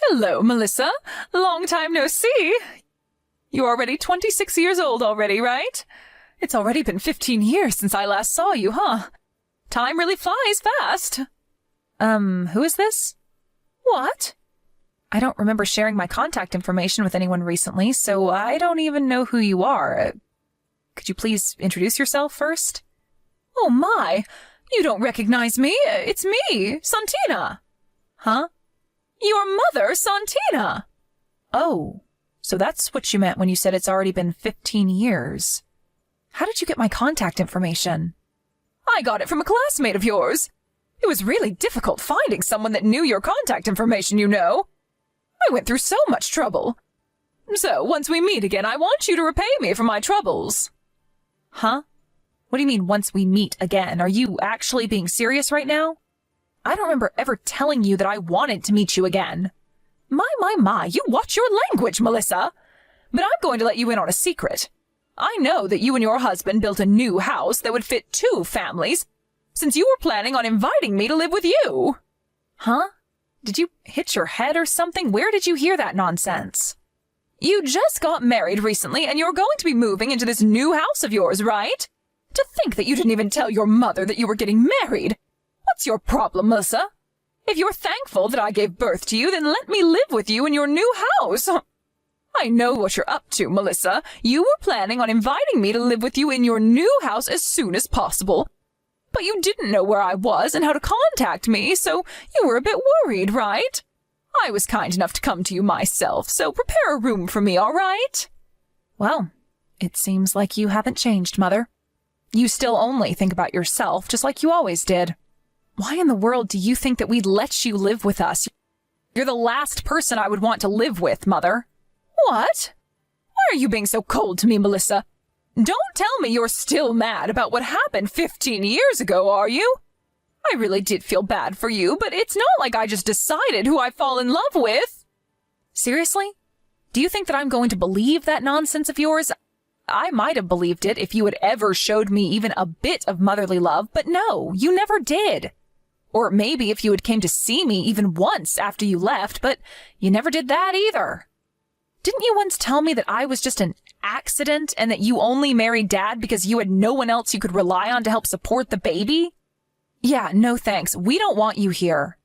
Hello, Melissa. Long time no see. You're already 26 years old already, right? It's already been 15 years since I last saw you, huh? Time really flies fast. Who is this? What? I don't remember sharing my contact information with anyone recently, so I don't even know who you are. Could you please introduce yourself first? Oh my! You don't recognize me! It's me, Santina! Huh? Your mother, Santina! Oh, so that's what you meant when you said it's already been 15 years. How did you get my contact information? I got it from a classmate of yours. It was really difficult finding someone that knew your contact information, you know. I went through so much trouble. So, once we meet again, I want you to repay me for my troubles. Huh? What do you mean, once we meet again? Are you actually being serious right now? I don't remember ever telling you that I wanted to meet you again. My, you watch your language, Melissa. But I'm going to let you in on a secret. I know that you and your husband built a new house that would fit 2 families, since you were planning on inviting me to live with you. Huh? Did you hit your head or something? Where did you hear that nonsense? You just got married recently, and you're going to be moving into this new house of yours, right? To think that you didn't even tell your mother that you were getting married. What's your problem, Melissa? If you're thankful that I gave birth to you, then let me live with you in your new house. I know what you're up to, Melissa. You were planning on inviting me to live with you in your new house as soon as possible. But you didn't know where I was and how to contact me, so you were a bit worried, right? I was kind enough to come to you myself, so prepare a room for me, all right? Well, it seems like you haven't changed, Mother. You still only think about yourself, just like you always did. Why in the world do you think that we'd let you live with us? You're the last person I would want to live with, Mother. What? Why are you being so cold to me, Melissa? Don't tell me you're still mad about what happened 15 years ago, are you? I really did feel bad for you, but it's not like I just decided who I fall in love with. Seriously? Do you think that I'm going to believe that nonsense of yours? I might have believed it if you had ever showed me even a bit of motherly love, but no, you never did. Or maybe if you had came to see me even once after you left, but you never did that either. Didn't you once tell me that I was just an accident and that you only married Dad because you had no one else you could rely on to help support the baby? Yeah, no thanks. We don't want you here.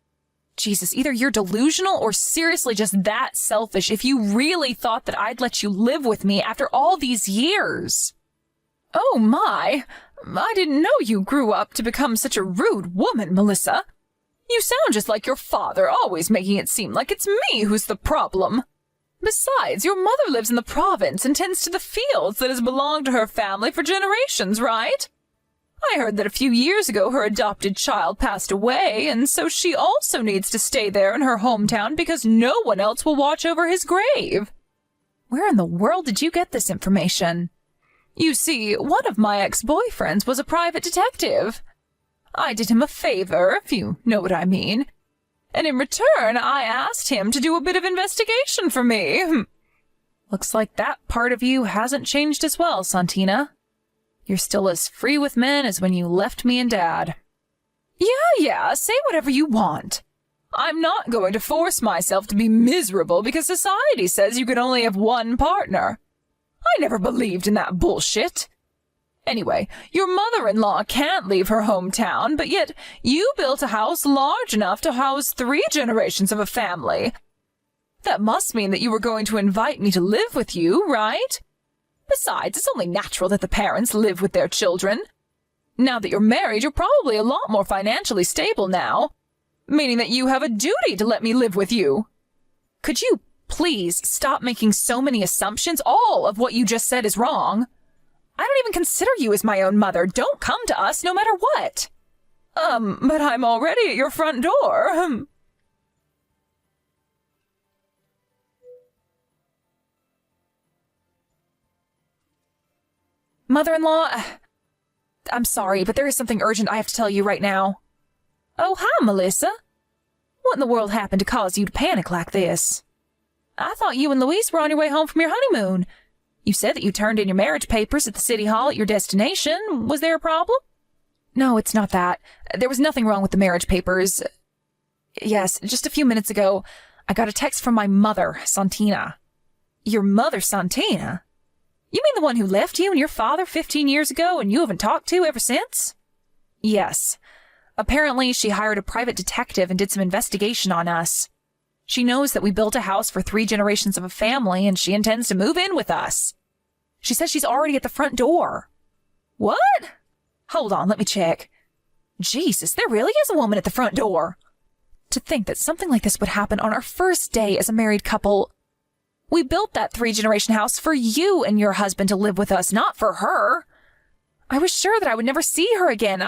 Jesus, either you're delusional or seriously just that selfish if you really thought that I'd let you live with me after all these years. Oh my, I didn't know you grew up to become such a rude woman, Melissa. You sound just like your father, always making it seem like it's me who's the problem. Besides, your mother lives in the province and tends to the fields that has belonged to her family for generations, right? I heard that a few years ago her adopted child passed away, and so she also needs to stay there in her hometown because no one else will watch over his grave. Where in the world did you get this information? You see, one of my ex-boyfriends was a private detective. I did him a favor, if you know what I mean. And in return, I asked him to do a bit of investigation for me. Looks like that part of you hasn't changed as well, Santina. You're still as free with men as when you left me and Dad. Yeah, say whatever you want. I'm not going to force myself to be miserable because society says you can only have one partner. I never believed in that bullshit. Anyway, your mother-in-law can't leave her hometown, but yet you built a house large enough to house 3 generations of a family. That must mean that you were going to invite me to live with you, right? Besides, it's only natural that the parents live with their children. Now that you're married, you're probably a lot more financially stable now, meaning that you have a duty to let me live with you. Could you please stop making so many assumptions? All of what you just said is wrong. I don't even consider you as my own mother. Don't come to us no matter what. But I'm already at your front door. Mother-in-law, I'm sorry, but there is something urgent I have to tell you right now. Oh, hi, Melissa. What in the world happened to cause you to panic like this? I thought you and Luis were on your way home from your honeymoon. You said that you turned in your marriage papers at the city hall at your destination. Was there a problem? No, it's not that. There was nothing wrong with the marriage papers. Yes, just a few minutes ago, I got a text from my mother, Santina. Your mother, Santina? You mean the one who left you and your father 15 years ago and you haven't talked to ever since? Yes. Apparently, she hired a private detective and did some investigation on us. She knows that we built a house for 3 generations of a family and she intends to move in with us. She says she's already at the front door. What? Hold on, let me check. Jesus, there really is a woman at the front door. To think that something like this would happen on our first day as a married couple. We built that 3-generation house for you and your husband to live with us, not for her. I was sure that I would never see her again.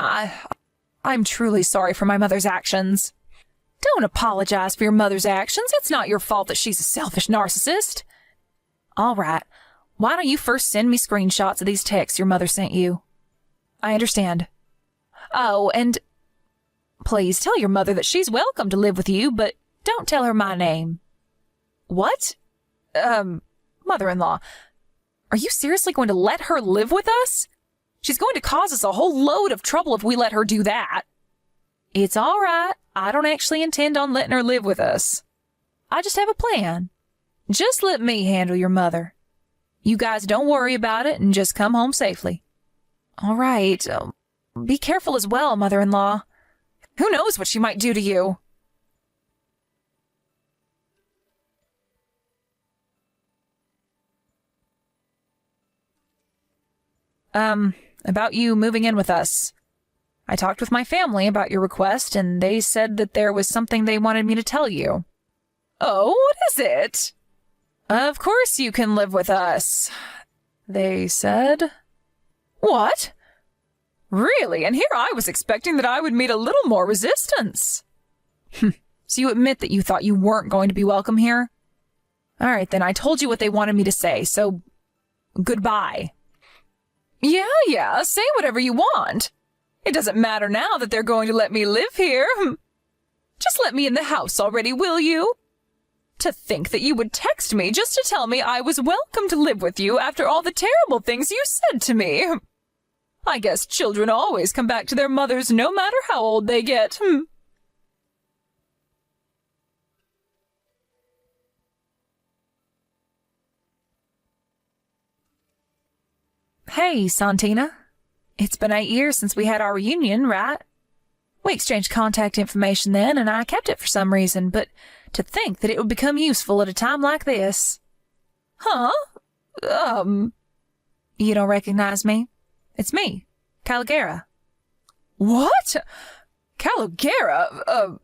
I'm truly sorry for my mother's actions. Don't apologize for your mother's actions. It's not your fault that she's a selfish narcissist. All right. Why don't you first send me screenshots of these texts your mother sent you? I understand. Oh, and please tell your mother that she's welcome to live with you, but don't tell her my name. What? Mother-in-law, are you seriously going to let her live with us? She's going to cause us a whole load of trouble if we let her do that. It's all right. I don't actually intend on letting her live with us. I just have a plan. Just let me handle your mother. You guys don't worry about it and just come home safely. All right. Be careful as well, mother-in-law. Who knows what she might do to you? About you moving in with us. I talked with my family about your request, and they said that there was something they wanted me to tell you. Oh, what is it? Of course you can live with us, they said. What? Really? And here I was expecting that I would meet a little more resistance. So you admit that you thought you weren't going to be welcome here? All right, then I told you what they wanted me to say, so goodbye. Yeah, say whatever you want. It doesn't matter now that they're going to let me live here. Just let me in the house already, will you? To think that you would text me just to tell me I was welcome to live with you after all the terrible things you said to me. I guess children always come back to their mothers no matter how old they get. Hey, Santina. It's been 8 years since we had our reunion, right? We exchanged contact information then, and I kept it for some reason, but to think that it would become useful at a time like this. Huh? You don't recognize me? It's me, Caligera. What? Caligera?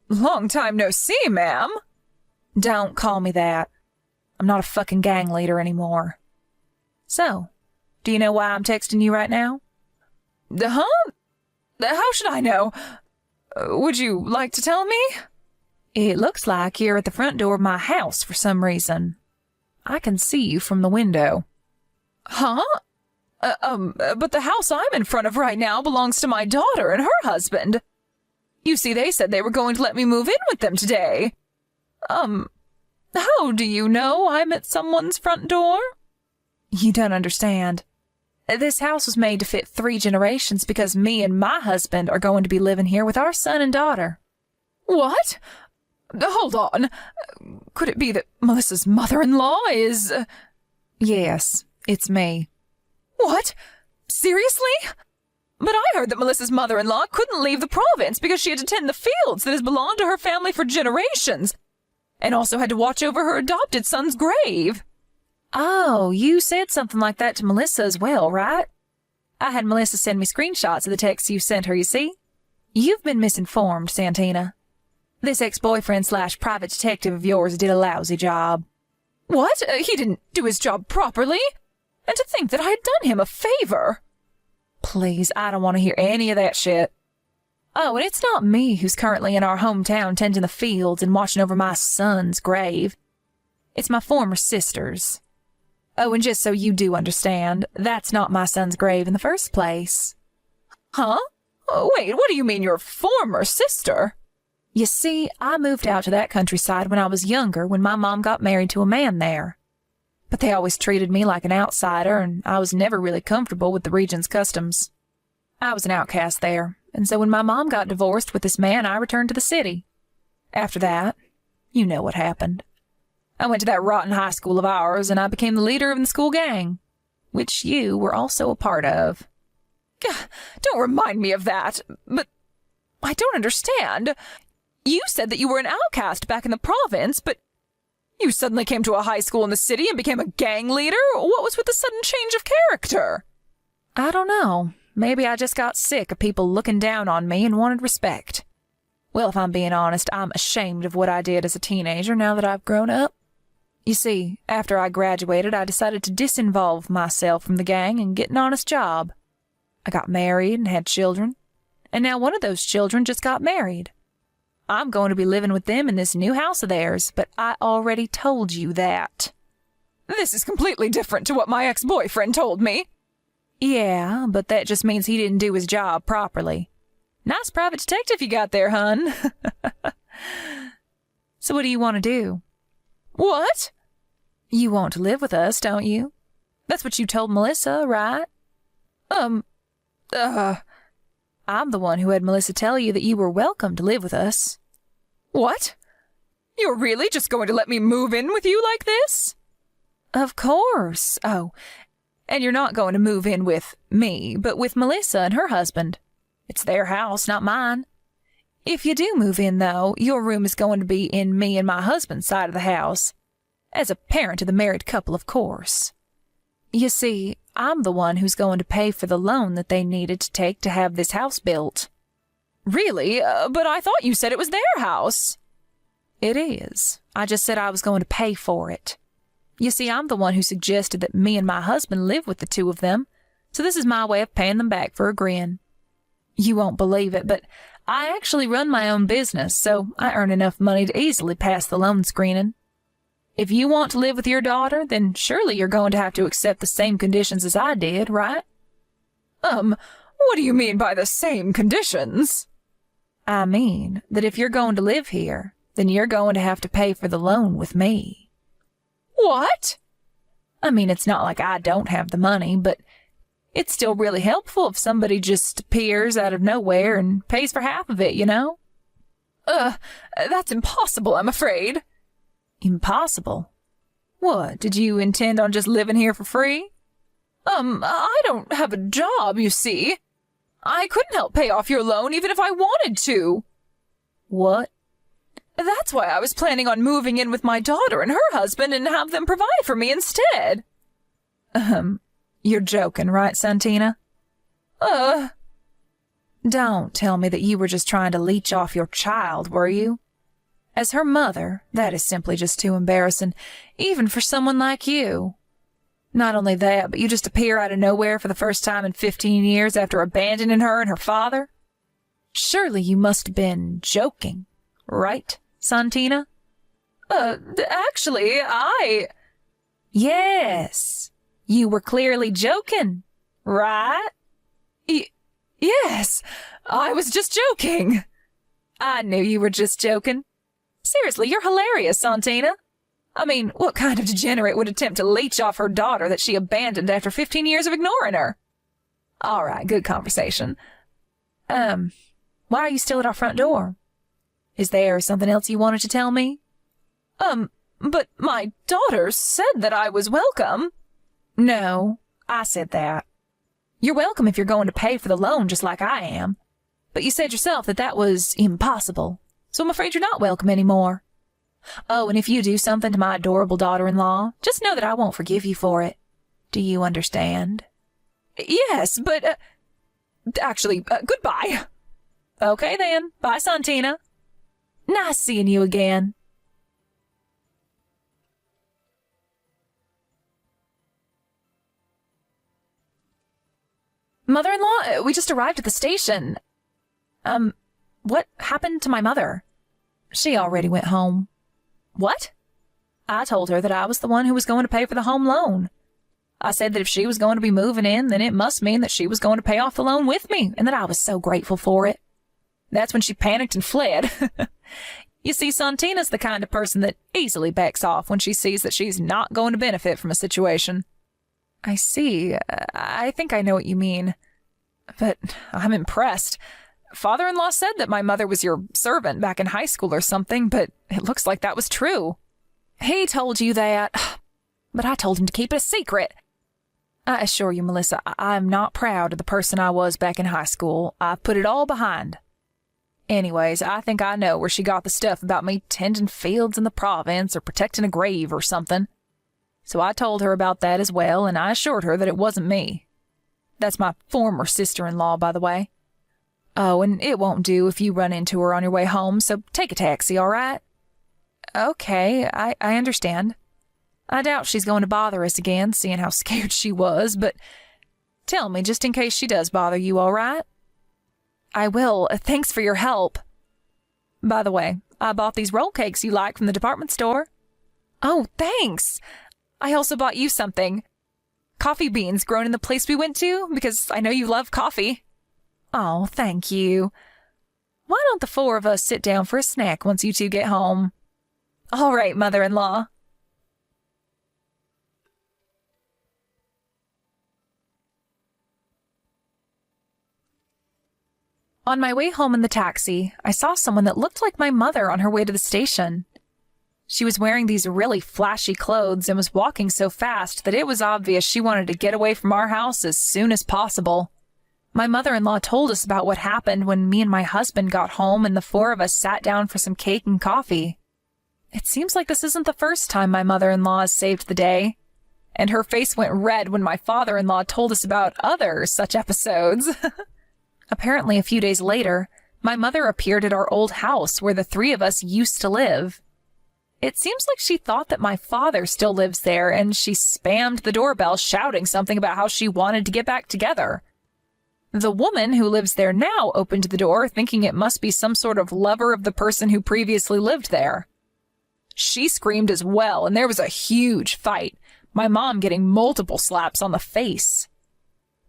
Long time no see, ma'am. Don't call me that. I'm not a fucking gang leader anymore. So, do you know why I'm texting you right now? Huh? How should I know? Would you like to tell me? It looks like you're at the front door of my house for some reason. I can see you from the window. Huh? But the house I'm in front of right now belongs to my daughter and her husband. You see, they said they were going to let me move in with them today. How do you know I'm at someone's front door? You don't understand. This house was made to fit 3 generations because me and my husband are going to be living here with our son and daughter. What? Hold on. Could it be that Melissa's mother-in-law is... Yes, it's me. What? Seriously? But I heard that Melissa's mother-in-law couldn't leave the province because she had to tend the fields that has belonged to her family for generations, and also had to watch over her adopted son's grave. Oh, you said something like that to Melissa as well, right? I had Melissa send me screenshots of the texts you sent her, you see? You've been misinformed, Santina. This ex-boyfriend/private detective of yours did a lousy job. What? He didn't do his job properly? And to think that I had done him a favor. Please, I don't want to hear any of that shit. Oh, and it's not me who's currently in our hometown tending the fields and watching over my son's grave. It's my former sister's. Oh, and just so you do understand, that's not my son's grave in the first place. Huh? Oh, wait, what do you mean your former sister? You see, I moved out to that countryside when I was younger when my mom got married to a man there. But they always treated me like an outsider, and I was never really comfortable with the region's customs. I was an outcast there, and so when my mom got divorced with this man, I returned to the city. After that, You know what happened. I went to that rotten high school of ours, and I became the leader of the school gang, which you were also a part of. Don't remind me of that, but I don't understand. You said that you were an outcast back in the province, but you suddenly came to a high school in the city and became a gang leader? What was with the sudden change of character? I don't know. Maybe I just got sick of people looking down on me and wanted respect. Well, if I'm being honest, I'm ashamed of what I did as a teenager now that I've grown up. You see, after I graduated, I decided to disinvolve myself from the gang and get an honest job. I got married and had children, and now one of those children just got married. I'm going to be living with them in this new house of theirs, but I already told you that. This is completely different to what my ex-boyfriend told me. Yeah, but that just means he didn't do his job properly. Nice private detective you got there, hun. So what do you want to do? What? You want to live with us, don't you? That's what you told Melissa, right? I'm the one who had Melissa tell you that you were welcome to live with us. What? You're really just going to let me move in with you like this? Of course. Oh, and you're not going to move in with me, but with Melissa and her husband. It's their house, not mine. If you do move in, though, your room is going to be in me and my husband's side of the house. As a parent of the married couple, of course. You see, I'm the one who's going to pay for the loan that they needed to take to have this house built. Really? But I thought you said it was their house. It is. I just said I was going to pay for it. You see, I'm the one who suggested that me and my husband live with the two of them, so this is my way of paying them back for agreeing. You won't believe it, but I actually run my own business, so I earn enough money to easily pass the loan screening. If you want to live with your daughter, then surely you're going to have to accept the same conditions as I did, right? What do you mean by the same conditions? I mean that if you're going to live here, then you're going to have to pay for the loan with me. What? I mean, it's not like I don't have the money, but it's still really helpful if somebody just appears out of nowhere and pays for half of it, you know? That's impossible, I'm afraid. Impossible? What, did you intend on just living here for free? I don't have a job, you see. I couldn't help pay off your loan even if I wanted to. What? That's why I was planning on moving in with my daughter and her husband and have them provide for me instead. You're joking, right, Santina? Don't tell me that you were just trying to leech off your child, were you? As her mother, that is simply just too embarrassing, even for someone like you. Not only that, but you just appear out of nowhere for the first time in 15 years after abandoning her and her father? Surely you must have been joking, right, Santina? Actually, Yes, you were clearly joking, right? Yes, I was just joking. I knew you were just joking. Seriously, you're hilarious, Santina. I mean, what kind of degenerate would attempt to leech off her daughter that she abandoned after 15 years of ignoring her? All right, good conversation. Why are you still at our front door? Is there something else you wanted to tell me? But my daughter said that I was welcome. No, I said that. You're welcome if you're going to pay for the loan just like I am. But you said yourself that that was impossible. So I'm afraid you're not welcome anymore. Oh, and if you do something to my adorable daughter-in-law, just know that I won't forgive you for it. Do you understand? Yes, but, actually, goodbye. Okay then, bye, Santina. Nice seeing you again. Mother-in-law, we just arrived at the station. What happened to my mother? She already went home. What? I told her that I was the one who was going to pay for the home loan. I said that if she was going to be moving in, then it must mean that she was going to pay off the loan with me, and that I was so grateful for it. That's when she panicked and fled. You see, Santina's the kind of person that easily backs off when she sees that she's not going to benefit from a situation. I see. I think I know what you mean. But I'm impressed. Father-in-law said that my mother was your servant back in high school or something, but it looks like that was true. He told you that, but I told him to keep it a secret. I assure you, Melissa, I'm not proud of the person I was back in high school. I've put it all behind. Anyways, I think I know where she got the stuff about me tending fields in the province or protecting a grave or something. So I told her about that as well, and I assured her that it wasn't me. That's my former sister-in-law, by the way. Oh, and it won't do if you run into her on your way home, so take a taxi, all right? Okay, I understand. I doubt she's going to bother us again, seeing how scared she was, but tell me, just in case she does bother you, all right? I will. Thanks for your help. By the way, I bought these roll cakes you like from the department store. Oh, thanks. I also bought you something. Coffee beans grown in the place we went to, because I know you love coffee. Oh, thank you. Why don't the four of us sit down for a snack once you two get home? All right, mother-in-law. On my way home in the taxi, I saw someone that looked like my mother on her way to the station. She was wearing these really flashy clothes and was walking so fast that it was obvious she wanted to get away from our house as soon as possible. My mother-in-law told us about what happened when me and my husband got home and the four of us sat down for some cake and coffee. It seems like this isn't the first time my mother-in-law has saved the day. And her face went red when my father-in-law told us about other such episodes. Apparently, a few days later, my mother appeared at our old house where the three of us used to live. It seems like she thought that my father still lives there, and she spammed the doorbell shouting something about how she wanted to get back together. The woman who lives there now opened the door, thinking it must be some sort of lover of the person who previously lived there. She screamed as well, and there was a huge fight, my mom getting multiple slaps on the face.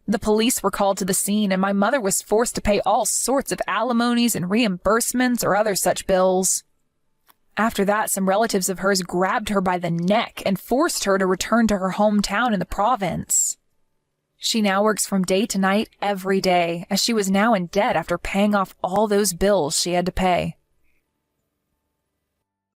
The police were called to the scene, and my mother was forced to pay all sorts of alimonies and reimbursements or other such bills. After that, some relatives of hers grabbed her by the neck and forced her to return to her hometown in the province. She now works from day to night every day, as she was now in debt after paying off all those bills she had to pay.